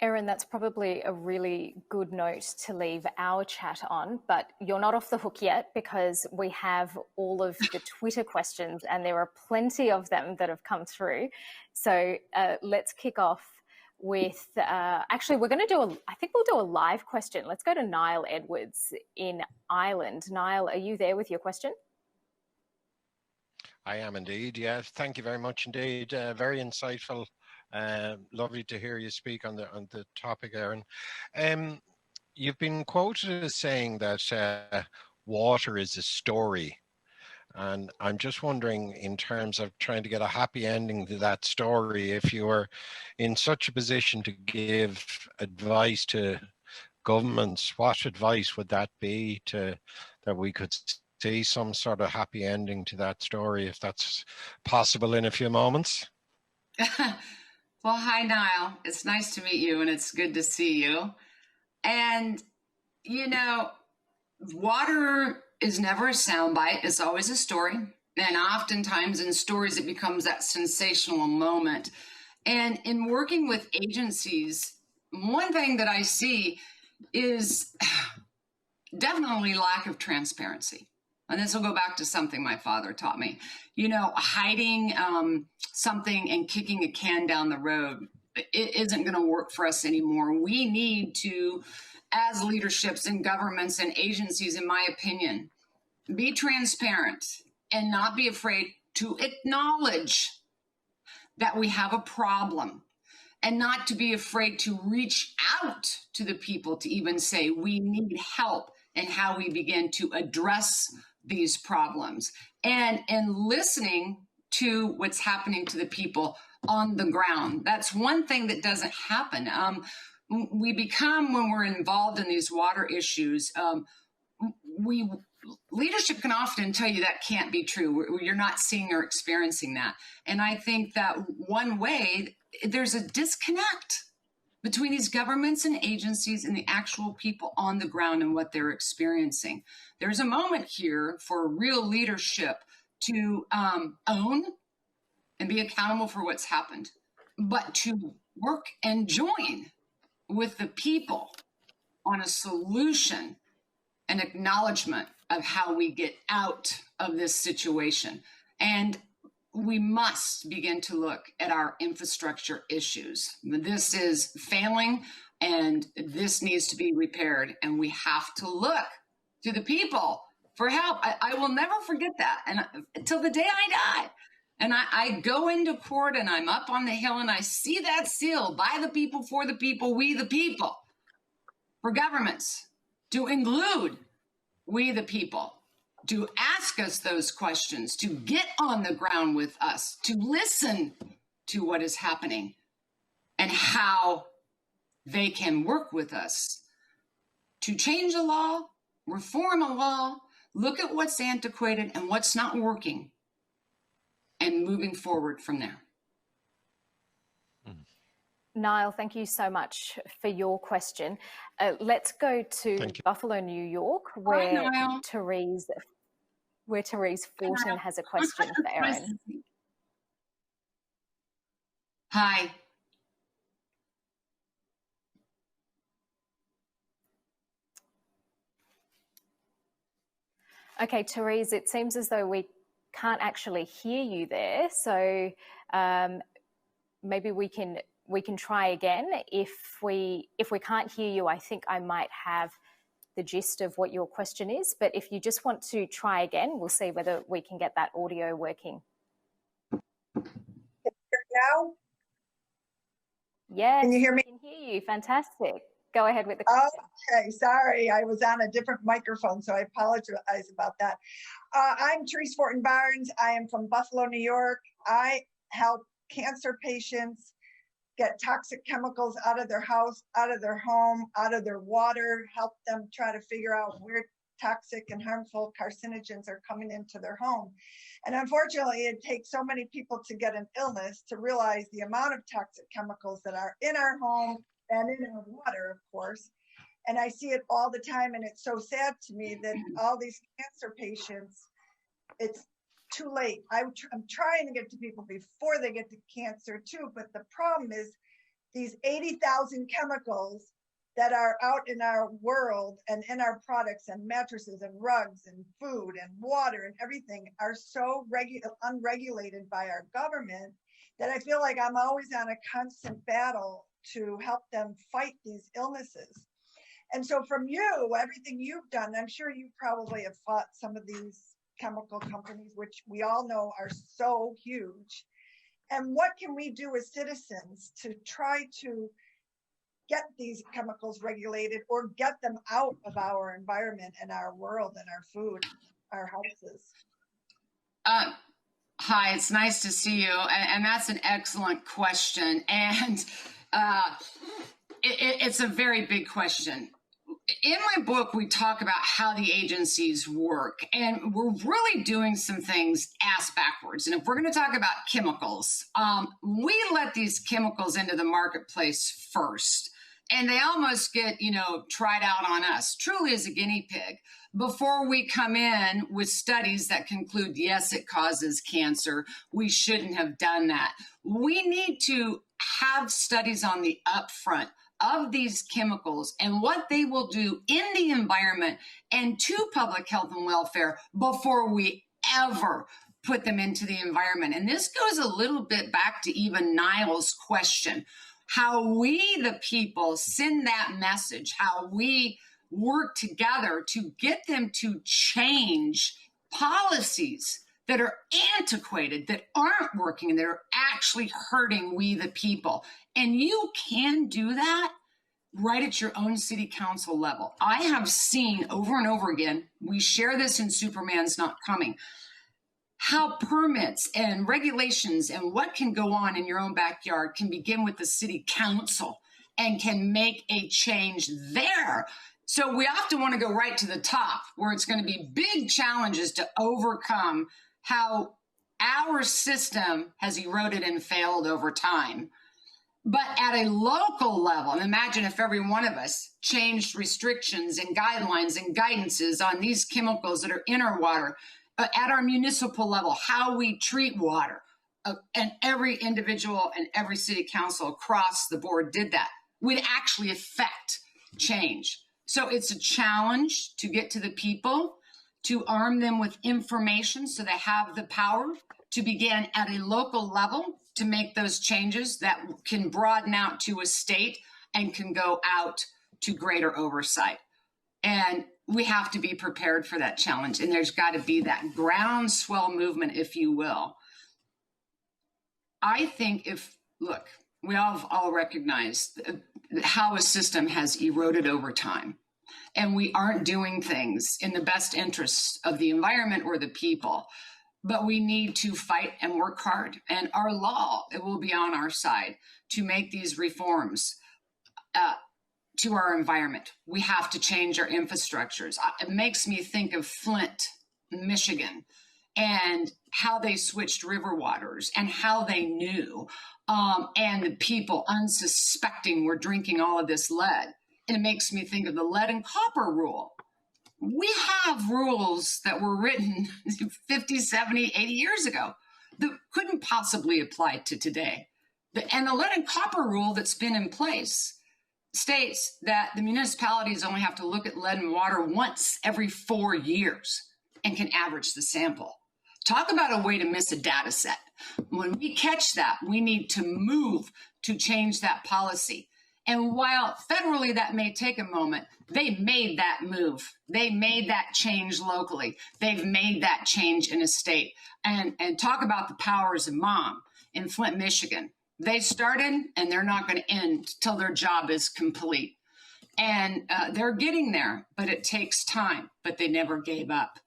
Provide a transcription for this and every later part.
Erin, that's probably a really good note to leave our chat on, but you're not off the hook yet because we have all of the Twitter questions and there are plenty of them that have come through. So let's kick off with, actually we're going to I think we'll do a live question. Let's go to Niall Edwards in Ireland. Niall, are you there with your question? I am indeed, yes. Thank you very much indeed. Very insightful. Lovely to hear you speak on the topic, Erin. You've been quoted as saying that water is a story. And I'm just wondering, in terms of trying to get a happy ending to that story, if you were in such a position to give advice to governments, what advice would that be that we could see some sort of happy ending to that story, if that's possible in a few moments? Well, hi, Niall. It's nice to meet you and it's good to see you. And, you know, water is never a soundbite. It's always a story. And oftentimes in stories, it becomes that sensational moment. And in working with agencies, one thing that I see is definitely lack of transparency. And this will go back to something my father taught me. You know, hiding something and kicking a can down the road, it isn't going to work for us anymore. We need to, as leaderships and governments and agencies, in my opinion, be transparent and not be afraid to acknowledge that we have a problem, and not to be afraid to reach out to the people to even say we need help and how we begin to address these problems, and listening to what's happening to the people on the ground. That's one thing that doesn't happen. We become, when we're involved in these water issues, leadership can often tell you that can't be true. You're not seeing or experiencing that. And I think that one way, there's a disconnect between these governments and agencies and the actual people on the ground and what they're experiencing. There's a moment here for real leadership to own and be accountable for what's happened, but to work and join with the people on a solution and acknowledgement of how we get out of this situation. And we must begin to look at our infrastructure issues. This is failing and this needs to be repaired. And we have to look to the people for help. I will never forget that. And until the day I die. And I go into court and I'm up on the hill and I see that seal, by the people, for the people, we the people, for governments to include we the people, to ask us those questions, to get on the ground with us, to listen to what is happening and how they can work with us to change a law, reform a law, look at what's antiquated and what's not working, and moving forward from there. Niall, thank you so much for your question. Let's go to Buffalo, New York, where Therese Fortin has a question for Erin. Hi. Okay, Therese, it seems as though we can't actually hear you there, so maybe we can try again. If we can't hear you, I think I might have the gist of what your question is, but if you just want to try again, we'll see whether we can get that audio working. Now? Yes, can you hear me? I can hear you. Fantastic. Go ahead with the question. Okay, sorry, I was on a different microphone, so I apologize about that. I'm Therese Fortin Barnes. I am from Buffalo, New York. I help cancer patients get toxic chemicals out of their house, out of their home, out of their water, help them try to figure out where toxic and harmful carcinogens are coming into their home. And unfortunately, it takes so many people to get an illness to realize the amount of toxic chemicals that are in our home and in our water, of course. And I see it all the time, and it's so sad to me that all these cancer patients, it's too late. I'm trying to get to people before they get to cancer too, but the problem is these 80,000 chemicals that are out in our world and in our products and mattresses and rugs and food and water and everything are so unregulated by our government that I feel like I'm always on a constant battle to help them fight these illnesses. And so from you, everything you've done, I'm sure you probably have fought some of these chemical companies, which we all know are so huge. And what can we do as citizens to try to get these chemicals regulated or get them out of our environment and our world and our food, our houses? Hi, it's nice to see you. And that's an excellent question. And it's a very big question. In my book, we talk about how the agencies work, and we're really doing some things ass backwards. And if we're going to talk about chemicals, we let these chemicals into the marketplace first. And they almost get, tried out on us, truly as a guinea pig, before we come in with studies that conclude, yes, it causes cancer. We shouldn't have done that. We need to have studies on the upfront of these chemicals and what they will do in the environment and to public health and welfare before we ever put them into the environment. And this goes a little bit back to even Niall's question. How we, the people, send that message, how we work together to get them to change policies that are antiquated, that aren't working, that are actually hurting we, the people. And you can do that right at your own city council level. I have seen over and over again, we share this in Superman's Not Coming, how permits and regulations and what can go on in your own backyard can begin with the city council and can make a change there. So we often want to go right to the top where it's going to be big challenges to overcome how our system has eroded and failed over time. But at a local level, and imagine if every one of us changed restrictions and guidelines and guidances on these chemicals that are in our water, at our municipal level, how we treat water, and every individual and every city council across the board did that, would actually affect change. So it's a challenge to get to the people, to arm them with information so they have the power to begin at a local level to make those changes that can broaden out to a state and can go out to greater oversight. And we have to be prepared for that challenge. And there's got to be that groundswell movement, if you will. I think look, we all recognize how a system has eroded over time. And we aren't doing things in the best interests of the environment or the people. But we need to fight and work hard. And our law, it will be on our side to make these reforms to our environment. We have to change our infrastructures. It makes me think of Flint, Michigan, and how they switched river waters and how they knew, and the people unsuspecting were drinking all of this lead. And it makes me think of the lead and copper rule. We have rules that were written 50, 70, 80 years ago that couldn't possibly apply to today. And the lead and copper rule that's been in place states that the municipalities only have to look at lead and water once every 4 years and can average the sample. Talk about a way to miss a data set. When we catch that, we need to move to change that policy. And while federally that may take a moment, they made that move. They made that change locally. They've made that change in a state. And talk about the powers of mom in Flint, Michigan. They started and they're not going to end till their job is complete. And they're getting there, but it takes time, but they never gave up.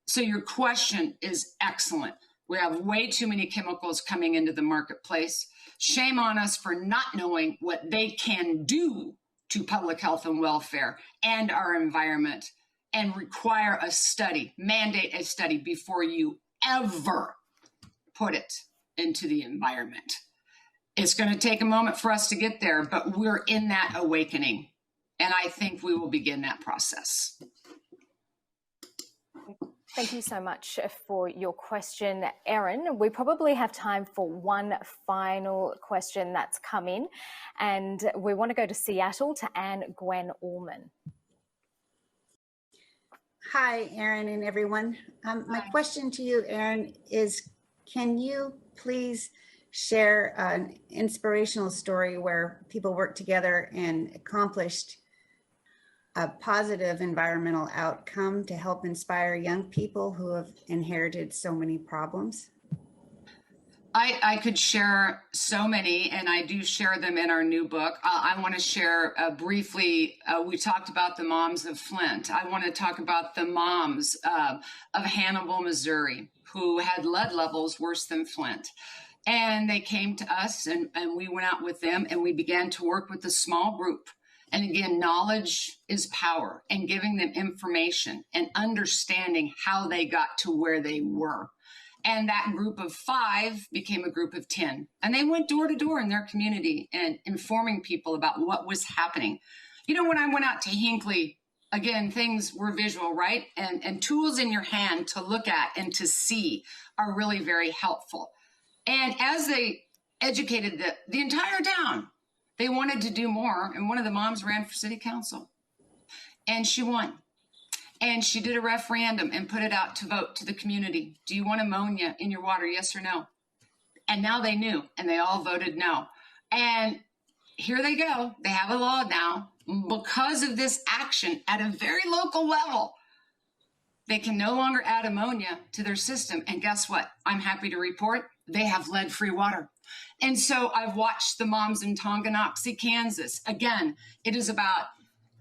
So your question is excellent. We have way too many chemicals coming into the marketplace. Shame on us for not knowing what they can do to public health and welfare and our environment, and require a study, mandate a study before you ever put it into the environment. It's going to take a moment for us to get there, but we're in that awakening. And I think we will begin that process. Thank you so much for your question, Erin. We probably have time for one final question that's come in, and we want to go to Seattle to Anne Gwen Allman. Hi, Erin and everyone. My question to you, Erin, is can you please share an inspirational story where people worked together and accomplished a positive environmental outcome to help inspire young people who have inherited so many problems? I could share so many, and I do share them in our new book. I want to share briefly, we talked about the moms of Flint. I want to talk about the moms of Hannibal, Missouri, who had lead levels worse than Flint. And they came to us, and we went out with them, and we began to work with a small group. And again, knowledge is power, and giving them information and understanding how they got to where they were. And that group of 5 became a group of 10. And they went door to door in their community and informing people about what was happening. You know, when I went out to Hinckley, again, things were visual, right? And tools in your hand to look at and to see are really very helpful. And as they educated the entire town, they wanted to do more. And one of the moms ran for city council. And she won. And she did a referendum and put it out to vote to the community. Do you want ammonia in your water, yes or no? And now they knew, and they all voted no. And here they go. They have a law now. Because of this action at a very local level, they can no longer add ammonia to their system. And guess what? I'm happy to report they have lead-free water. And so I've watched the moms in Tonganoxie, Kansas. Again, it is about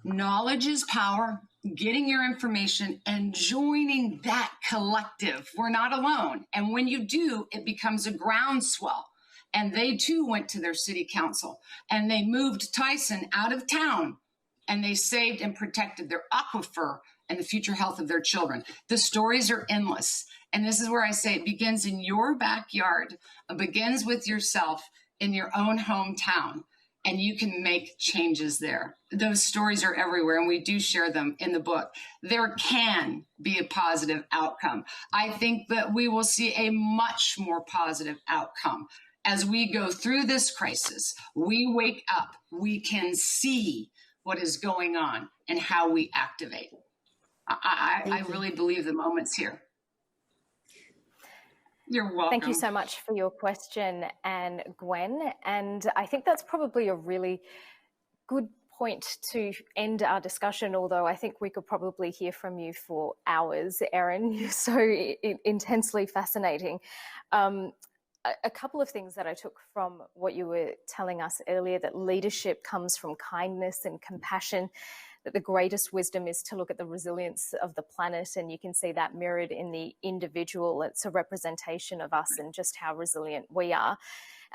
knowledge is power, getting your information and joining that collective. We're not alone. And when you do, it becomes a groundswell. And they too went to their city council and they moved Tyson out of town and they saved and protected their aquifer and the future health of their children. The stories are endless. And this is where I say it begins in your backyard. It begins with yourself in your own hometown. And you can make changes there. Those stories are everywhere, and we do share them in the book. There can be a positive outcome. I think that we will see a much more positive outcome. As we go through this crisis, we wake up, we can see what is going on and how we activate. I really believe the moment's here. You're welcome. Thank you so much for your question, Anne Gwen. And I think that's probably a really good point to end our discussion, although I think we could probably hear from you for hours, Erin. You're so intensely fascinating. A couple of things that I took from what you were telling us earlier, that leadership comes from kindness and compassion, that the greatest wisdom is to look at the resilience of the planet, and you can see that mirrored in the individual. It's a representation of us and just how resilient we are,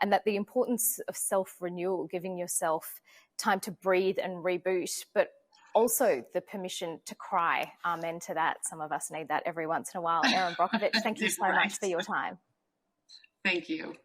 and that the importance of self-renewal, giving yourself time to breathe and reboot, but also the permission to cry. Amen to that. Some of us need that every once in a while. Erin Brockovich, thank you so much for your time. Thank you.